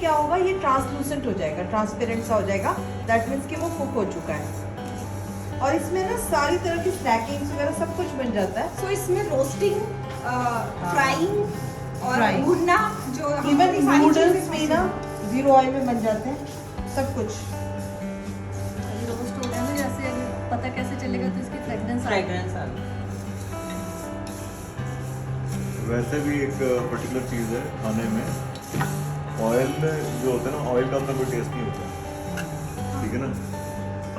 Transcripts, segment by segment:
क्या होगा, ये ट्रांसलूसेंट हो जाएगा, ट्रांसपेरेंट सा हो जाएगा, दैट मीन्स कि वो कुक हो चुका है। और इसमें ना सारी तरह की स्नैकिंग्स वगैरह सब कुछ बन जाता है। सो इसमें रोस्टिंग, फ्राइंग और भुनना, जो इवन नूडल्स भी ना 0 ऑयल में बन जाते हैं, सब कुछ रोस्ट हो गया ना, जैसे पता कैसे चलेगा, तो इसकी फ्रेगनेंस फ्रेगरेंस आ गई। वैसे भी एक पर्टिकुलर चीज़ है खाने में, ऑयल जो होता है ना, ऑयल का अपना कोई टेस्ट नहीं होता, ठीक है ना।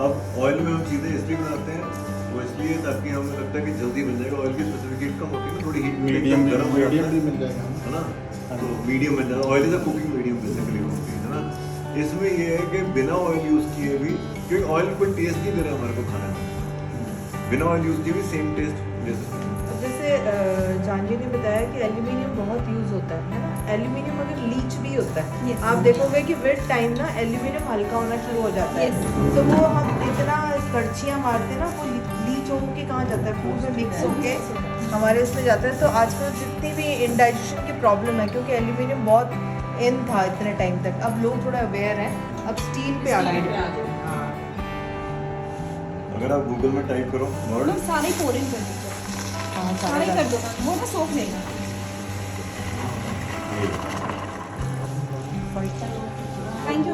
अब ऑयल में हम चीज़ें इसलिए बनाते हैं, वो इसलिए ताकि हमें लगता है कि जल्दी बन जाएगा। ऑयल की स्पेसिफिक हीट कम होती है ना, थोड़ी हीट मीडियम गर्म हो जाता मीडियम भी है मिल जाएगा ना, तो मीडियम बन जाता है। Oil is a cooking medium basically होती है ना। इसमें ये है कि बिना ऑयल यूज़ किए भी, क्योंकि ऑयल कोई टेस्ट नहीं दे रहा हमारे को खाने में, बिना ऑयल यूज़ किए भी सेम टेस्ट दे सकते हैं। जैसे जानवी ने बताया कि एल्यूमिनियम बहुत यूज़ होता है ना। एल्यूमिनियम अगर लीच भी होता है, Yes. आप देखोगे कि विद टाइम ना एल्यूमिनियम हल्का होना शुरू हो जाता है। Yes. तो वो हम इतना कड़छियाँ मारते हैं ना, वो लीच होके कहाँ जाता है, फूड में मिक्स होके हमारे उसमें जाता है। तो आजकल जितनी भी इंडाइजेशन की प्रॉब्लम है, क्योंकि एल्यूमिनियम बहुत इन था इतने टाइम तक, अब लोग थोड़ा अवेयर हैं, अब स्टील पे आ गए। अगर आप गूगल में टाइप करो वर्ड, मतलब सारे पोरिंग कर दीजिए, हाँ, सारे सारा कर दो, वो ना सोख लेगा। थैंक यू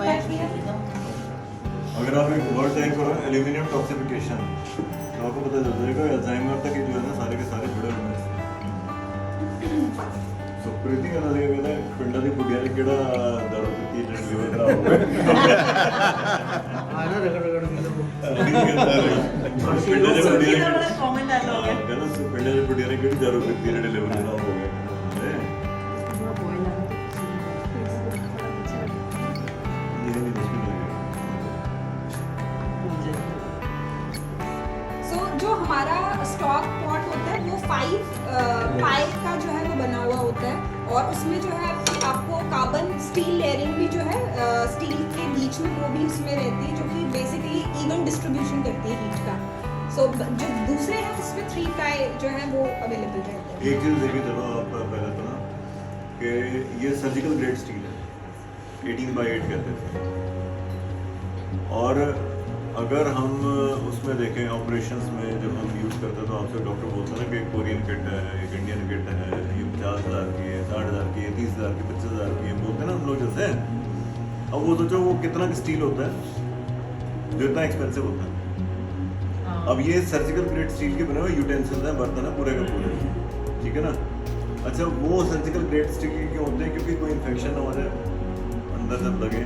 अगर आप एक वर्ड टाइप करो एल्यूमिनियम टॉक्सिफिकेशन, तो आपको पता चल जाएगा अल्जाइमर तक जो है ना सारे के सारे जुड़े हुए हैं। सो प्रीति कहना चाहिए कहते हैं पिंडा दी बुढ़िया ने केड़ा दर्द की जड़ लिवर खराब हो गया आना रगड़ रगड़ के पिंडा दी बुढ़िया ने कमेंट डालो कहना पिंडा दी बुढ़िया ने केड़ी दर्द की जड़ लिवर खराब हो गया। सो जो हमारा स्टॉक पॉट होता है वो 5 पाई का जो है वो बना हुआ होता है, और उसमें जो है आपको कार्बन स्टील लेयरिंग भी जो है स्टील के बीच में वो भी उसमें रहती है, जो कि बेसिकली इवन डिस्ट्रीब्यूशन करती है हीट का। सो जो दूसरे हैं उसमें 3 पाई जो है वो अवेलेबल रहते हैं। एक चीज़ देखिए, चलो आप पहले तो ना कि ये सर्जिकल ग्रेड स्टील है, 18/8 कहते हैं। और अगर हम उसमें देखें ऑपरेशंस में जब हम यूज़ करते हैं, तो आपसे डॉक्टर बोलता है ना कि एक कोरियन किट है, एक इंडियन किट है, ये 50,000 की है, 60,000 की है, 30,000 की, 25,000 की है, बोलते हैं ना हम लोग जैसे। अब वो सोचो वो कितना स्टील होता है जो इतना एक्सपेंसिव होता है। अब ये सर्जिकल ग्रेड स्टील के बने हुए यूटेंसिल्स हैं, बर्तन है पूरे का पूरे, ठीक है ना। अच्छा, वो सर्जिकल ग्रेड स्टील के क्यों होते हैं? क्योंकि कोई इन्फेक्शन ना हो जाए अंदर जब लगे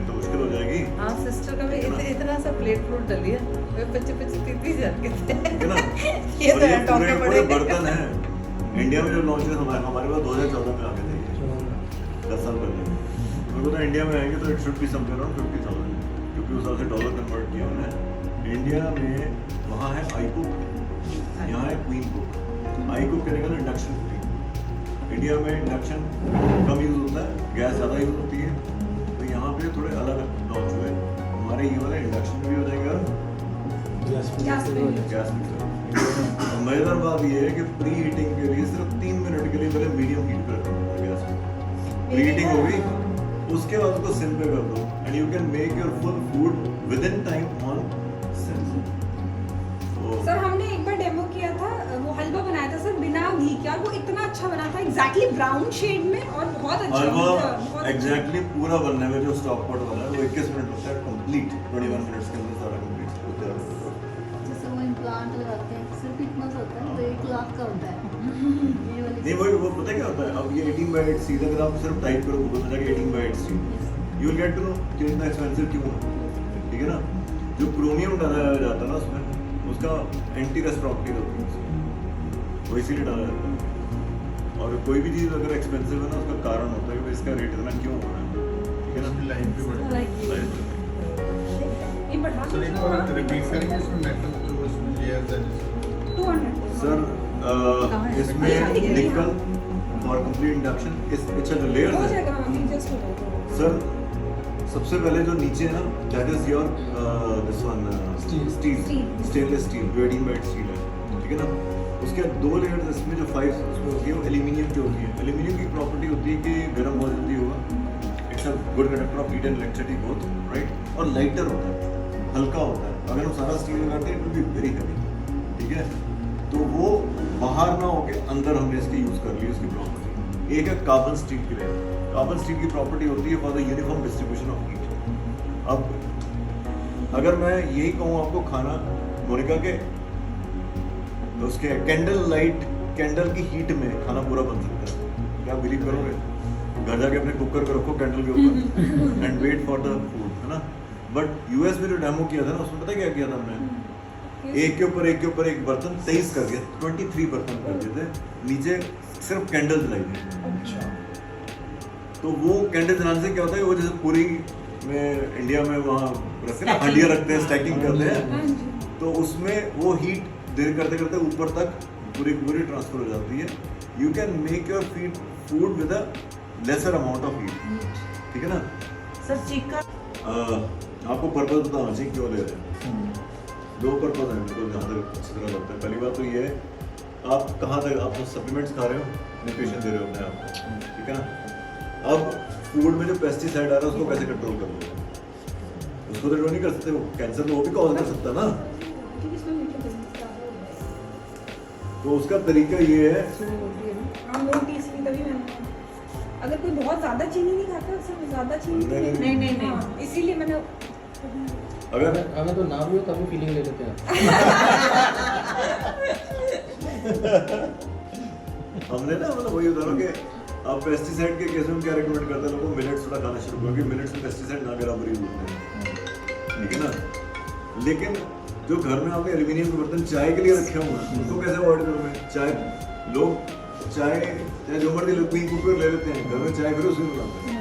तो मुश्किल हो जाएगी। हाँ, सिस्टर का भी इतना सा प्लेट फ्रूट डली है, वे 25-30 के थे, है ना। ये और तो ये है टॉके पूरे बड़े बर्तन हैं। इंडिया में जो लॉन्च है हमारे पास 2014 में आ गए थे, 10 साल पहले। मेरे को तो इंडिया में आएंगे तो it should be somewhere around 50,000, क्योंकि उस साल से डॉलर कन्वर्ट किया उन्होंने। इंडिया में वहाँ है आई कुक, यहाँ है क्वीन कुक। आई कुक कहने का इंडक्शन कुकिंग। इंडिया में इंडक्शन कम यूज़ होता है, गैस ज़्यादा यूज़ होती है, तो यहाँ पे थोड़े अलग लॉन्च हुए। हमारे ये वाले इंडक्शन भी हो जाएगा, गैस भी। मज़ेदार बात ये है कि प्री हीटिंग के लिए सिर्फ 3 मिनट के लिए पहले मीडियम हीट पर रखो गैस पे, प्री हीटिंग हो गई, उसके बाद उसको सिम पे कर दो, and you can make your full food with in time on SIM. Sir हमने एक बार डेमो किया था, वो हलवा बनाया था सर बिना घी के, और वो इतना अच्छा बना था, एग्जैक्टली ब्राउन शेड में, और बहुत अच्छा हलवा बहुत एग्जैक्टली पूरा बनने में जो स्टॉक पॉट वाला है वो 21 मिनट लगता है कंप्लीट, 21 मिनट्स के अंदर सारा कंप्लीट होता है। जैसे वो इम्प्लांट लगाते हैं, सिर्फ इतना सा होता है, तो 1 लाख का होता है। ये वाली नहीं वो पता है क्या होता है? अब ये 18/8 स्टील, अगर आप सिर्फ टाइप करो गूगल में जाके 18/8 steel, you will get to know कि इतना एक्सपेंसिव क्यों है, ठीक है ना। जो क्रोमियम डाला जाता है ना उसमें, उसका एंटी रस्ट प्रॉपर्टीज होती है उसमें, वो इसीलिए डाला जाता है। और कोई भी चीज़ अगर एक्सपेंसिव है ना, उसका कारण होता है कि इसका रेट इतना क्यों हो रहा है, ठीक है ना। लाइफ भी बढ़ Life- ये बढ़ा सर एक बार रिपीट करेंगे इसमें मेटल जो इसमें लेयर्स हैं 200 सर इसमें निकल फॉर कंप्लीट इंडक्शन, अच्छा जो लेयर्स हो है जाएगा, हाँ जस्ट हो जाएगा सर, सबसे पहले जो नीचे है ना, that is your this one steel, stainless steel, जो 18/8 स्टील है, ठीक है ना। उसके बाद 2 लेयर्स इसमें जो 5 उसमें होती है वो एल्यूमिनियम की होती है। एल्यूमिनियम की प्रॉपर्टी होती है कि गर्म बहुत जल्दी होगा, it's it's a good conductor of heat and electricity both, right. और लाइटर होता है, हल्का होता है। अगर हम सारा स्टील लगाते हैं it will be very heavy, ठीक है। तो वो बाहर ना होके अंदर हमने इसकी यूज़ कर ली उसकी प्रॉपर्टी। एक है कार्बन स्टील की लेयर। कार्बन स्टील की प्रॉपर्टी होती है for the uniform distribution of heat. अब अगर मैं यही कहूँ आपको खाना मोनिका के, तो उसके कैंडल लाइट, कैंडल की हीट में खाना पूरा बन सकता है, क्या बिलीव करोगे? घर जाके अपने कुकर को रखो कैंडल के ऊपर and wait for the food, है ना। बट यूएस में जो डेमो किया था ना, उसमें पता क्या किया था हमने? एक के ऊपर एक बर्तन 23 करके 23 बर्तन कर दिए थे, नीचे सिर्फ कैंडल जलाई थी। अच्छा। तो वो कैंडल जलाने से क्या होता है, वो जैसे पूरी में इंडिया में वहाँ रखते हैं, हंडिया रखते हैं, स्टैकिंग करते हैं, तो उसमें वो हीट देर करते करते ऊपर तक पूरी ट्रांसफर हो जाती है। You can make your food with a lesser amount of heat, ठीक है ना। सर चिकन आपको पर्पज बताना चाहिए क्यों ले रहे हैं। दो पर्पज हैं मेरे को जहाँ तक अच्छी तरह लगता है। पहली बात तो ये है, आप कहाँ तक आप सप्लीमेंट्स खा रहे हो, न्यूट्रिशन दे रहे हो अपने आप को, ठीक है ना। अब फूड में जो पेस्टिसाइड आ रहा है उसको कैसे कंट्रोल कर लो? उसको तो नहीं कर सकते, वो कैंसर तो वो भी कॉज कर सकता है ना। तो उसका तरीका ये है, हाँ मोटी, इसलिए तभी मैंने, अगर कोई बहुत ज़्यादा चीनी नहीं खाता, सिर्फ ज़्यादा चीनी तो नहीं। हाँ, इसीलिए मैंने अगर हमें तो ना भी हो तभी फीलिंग ले लेते हैं। हमने ना मतलब वही उदाहरण कि आप पेस्टिसाइड के केस में क्या रिकमेंड करते हैं लोगों को? मिलेट्स थोड़ा खाना शुरू करो, क्योंकि मिलेट्स में पेस्टिसाइड ना बराबर यूज होते हैं, ठीक है ना। लेकिन जो घर में आपके एल्यूमिनियम के बर्तन चाय के लिए रखे हुए हैं, उसको कैसे अवॉइड करोगे? लोग चाय जो मर्जी क्वीन कुकर ले लेते हैं घर में, चाय फिर उसमें बनाते हैं।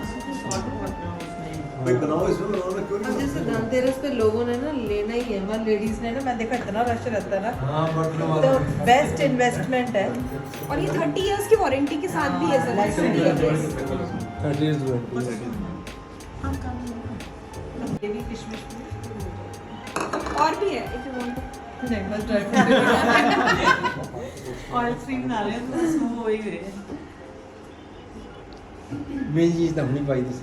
भाई बनाओ, इसमें बनाओ ना, क्यों अब नहीं जैसे बनाते? धनतेरस पे लोगों ने ना लेना ही है, मतलब लेडीज ने ना, मैं देखा इतना रश रहता है ना, हाँ तो बेस्ट इन्वेस्टमेंट है। और ये 30 इयर्स की वारंटी के साथ भी है सर। 30 years। ये भी किशमिश और भी है if you want to। नहीं, बस ड्राई ऑयल फ्री बना रहे हैं तो स्मूथ हो ही गए। मेन चीज़ तो नहीं पाई थी।